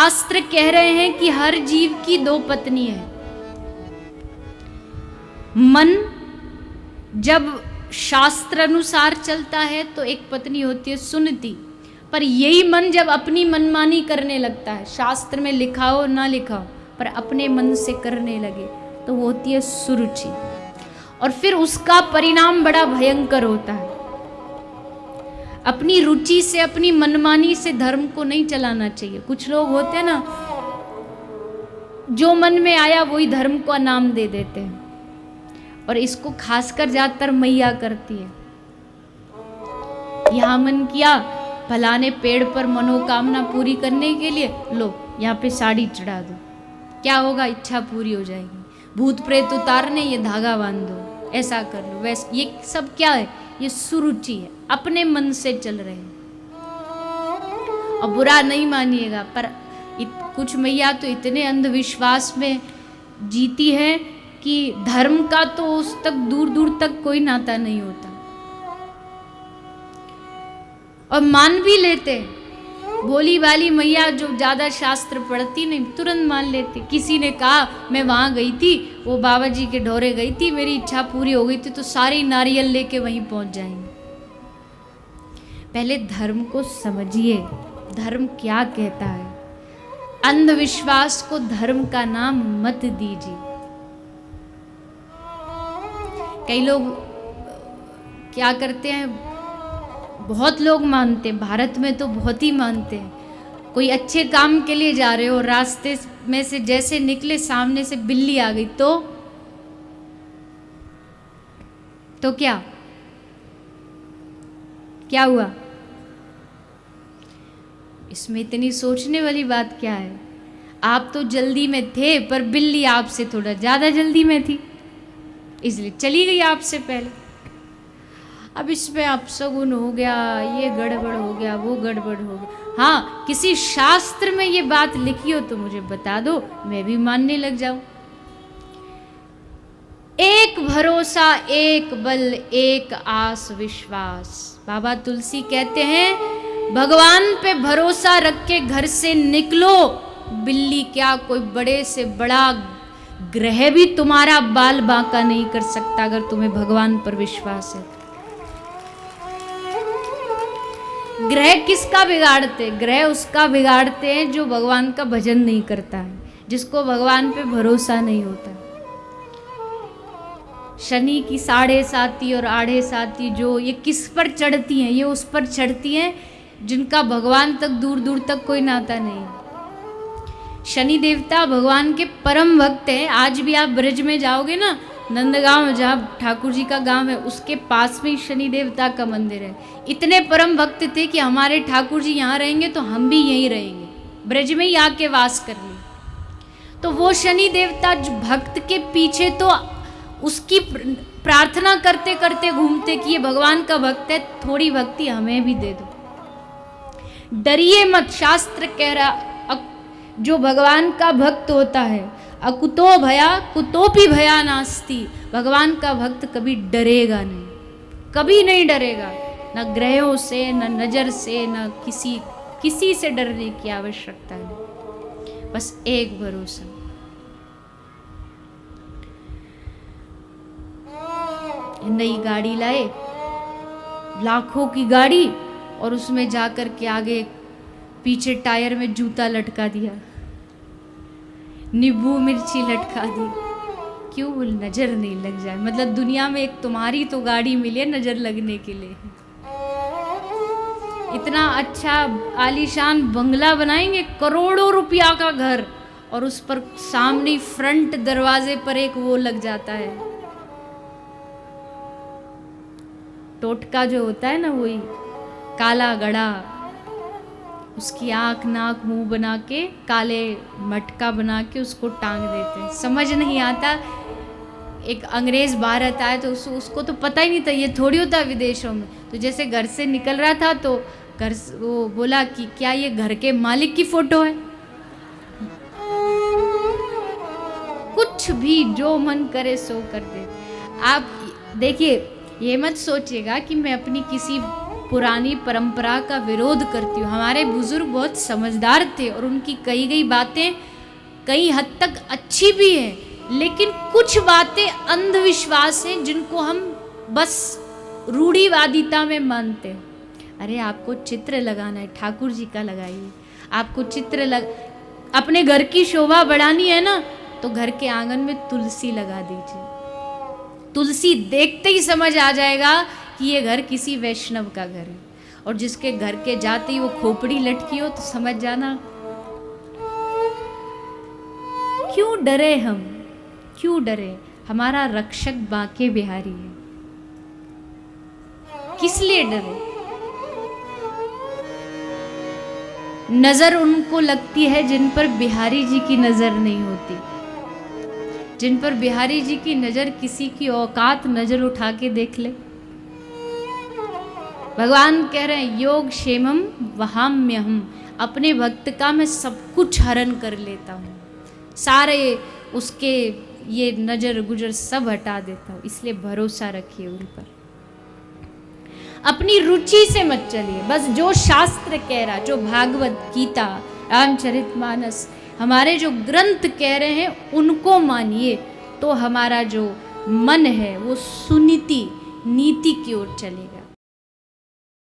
शास्त्र कह रहे हैं कि हर जीव की दो पत्नी है। मन जब शास्त्र अनुसार चलता है तो एक पत्नी होती है सुनती, पर यही मन जब अपनी मनमानी करने लगता है, शास्त्र में लिखा हो ना लिखा हो पर अपने मन से करने लगे, तो वो होती है सुरुचि। और फिर उसका परिणाम बड़ा भयंकर होता है। अपनी रुचि से, अपनी मनमानी से धर्म को नहीं चलाना चाहिए। कुछ लोग होते हैं ना, जो मन में आया वही धर्म का नाम दे देते हैं, और इसको खासकर ज्यादातर मैया करती है। यहां मन किया फलाने पेड़ पर मनोकामना पूरी करने के लिए, लो यहाँ पे साड़ी चढ़ा दो, क्या होगा, इच्छा पूरी हो जाएगी। भूत प्रेत उतारने, ये धागा बांध दो, ऐसा कर लो, वैसे। ये सब क्या है? ये सुरुचि है, अपने मन से चल रहे हैं। और बुरा नहीं मानिएगा, पर कुछ मैया तो इतने अंधविश्वास में जीती है कि धर्म का तो उस तक दूर दूर तक कोई नाता नहीं होता, और मान भी लेते। भोली वाली मैया जो ज्यादा शास्त्र पढ़ती नहीं, तुरंत मान लेती। किसी ने कहा मैं वहां गई थी, वो बाबा जी के ढोरे गई थी, मेरी इच्छा पूरी हो गई थी, तो सारी नारियल लेके वहीं पहुंच जाएंगे। पहले धर्म को समझिए, धर्म क्या कहता है। अंधविश्वास को धर्म का नाम मत दीजिए। कई लोग क्या करते हैं, बहुत लोग मानते हैं, भारत में तो बहुत ही मानते हैं। कोई अच्छे काम के लिए जा रहे हो, रास्ते में से जैसे निकले सामने से बिल्ली आ गई तो क्या हुआ? इसमें इतनी सोचने वाली बात क्या है? आप तो जल्दी में थे, पर बिल्ली आपसे थोड़ा ज्यादा जल्दी में थी, इसलिए चली गई आपसे पहले। अब इसमें अपशगुन हो गया, ये गड़बड़ हो गया, वो गड़बड़ हो गया। हाँ, किसी शास्त्र में ये बात लिखी हो तो मुझे बता दो, मैं भी मानने लग जाऊं। एक भरोसा, एक बल, एक आस विश्वास। बाबा तुलसी कहते हैं भगवान पे भरोसा रख के घर से निकलो। बिल्ली क्या, कोई बड़े से बड़ा ग्रह भी तुम्हारा बाल बांका नहीं कर सकता अगर तुम्हें भगवान पर विश्वास है। ग्रह किसका बिगाड़ते? ग्रह उसका बिगाड़ते हैं जो भगवान का भजन नहीं करता है, जिसको भगवान पे भरोसा नहीं होता। शनि की 7.5 और 8.5 जो ये किस पर चढ़ती हैं? ये उस पर चढ़ती हैं जिनका भगवान तक दूर दूर तक कोई नाता नहीं। शनि देवता भगवान के परम भक्त हैं। आज भी आप ब्रज में जाओगे ना, नंदगांव जहाँ ठाकुर जी का गांव है, उसके पास में शनि देवता का मंदिर है। इतने परम भक्त थे कि हमारे ठाकुर जी यहाँ रहेंगे तो हम भी यहीं रहेंगे, ब्रज में ही आके वास कर लिए। तो वो शनि देवता भक्त के पीछे तो उसकी प्रार्थना करते करते घूमते कि ये भगवान का भक्त है, थोड़ी भक्ति हमें भी दे दो। डरिए मत, शास्त्र कह रहा जो भगवान का भक्त होता है, अकुतो भया कुतोपि भया नास्ति। भगवान का भक्त कभी डरेगा नहीं, कभी नहीं डरेगा, न ग्रहों से, न नजर से, न किसी से डरने की आवश्यकता नहीं। बस एक भरोसा। नई गाड़ी लाए, लाखों की गाड़ी, और उसमें जाकर के आगे पीछे टायर में जूता लटका दिया, नींबू मिर्ची लटका दी। क्यों? नजर नहीं लग जाए। मतलब दुनिया में एक तुम्हारी तो गाड़ी मिली है नजर लगने के लिए। इतना अच्छा आलीशान बंगला बनाएंगे, करोड़ों रुपया का घर, और उस पर सामने फ्रंट दरवाजे पर एक वो लग जाता है, टोटका जो होता है ना, वही काला गड़ा, उसकी आँख नाक मुंह बना के, काले मटका बना के उसको टांग देते हैं। समझ नहीं आता। एक अंग्रेज भारत आए तो उसको तो पता ही नहीं था, ये थोड़ी होता है विदेशों में। तो जैसे घर से निकल रहा था तो वो बोला कि क्या ये घर के मालिक की फोटो है? कुछ भी जो मन करे सो कर दे। आप देखिए, ये मत सोचिएगा कि मैं अपनी किसी पुरानी परंपरा का विरोध करती हूँ। हमारे बुजुर्ग बहुत समझदार थे और उनकी कही गई बातें कई हद तक अच्छी भी हैं, लेकिन कुछ बातें अंधविश्वास हैं जिनको हम बस रूढ़िवादिता में मानते हैं। अरे आपको चित्र लगाना है, ठाकुर जी का लगाइए। आपको अपने घर की शोभा बढ़ानी है ना, तो घर के आंगन में तुलसी लगा दीजिए। तुलसी देखते ही समझ आ जाएगा कि ये घर किसी वैष्णव का घर है। और जिसके घर के जाते ही वो खोपड़ी लटकी हो तो समझ जाना। क्यों डरे हम, क्यों डरे? हमारा रक्षक बांके बिहारी है, किस लिए डरे? नजर उनको लगती है जिन पर बिहारी जी की नजर नहीं होती, जिन पर बिहारी जी की नजर किसी की औकात नजर उठा के देख ले। भगवान कह रहे हैं योग क्षेमम वहाम्यहम, अपने भक्त का मैं सब कुछ हरण कर लेता हूँ, सारे उसके ये नजर गुजर सब हटा देता हूँ। इसलिए भरोसा रखिए उन पर, अपनी रुचि से मत चलिए। बस जो शास्त्र कह रहा, जो भागवत गीता रामचरितमानस हमारे जो ग्रंथ कह रहे हैं उनको मानिए, तो हमारा जो मन है वो सुनीति नीति की ओर चलेगा।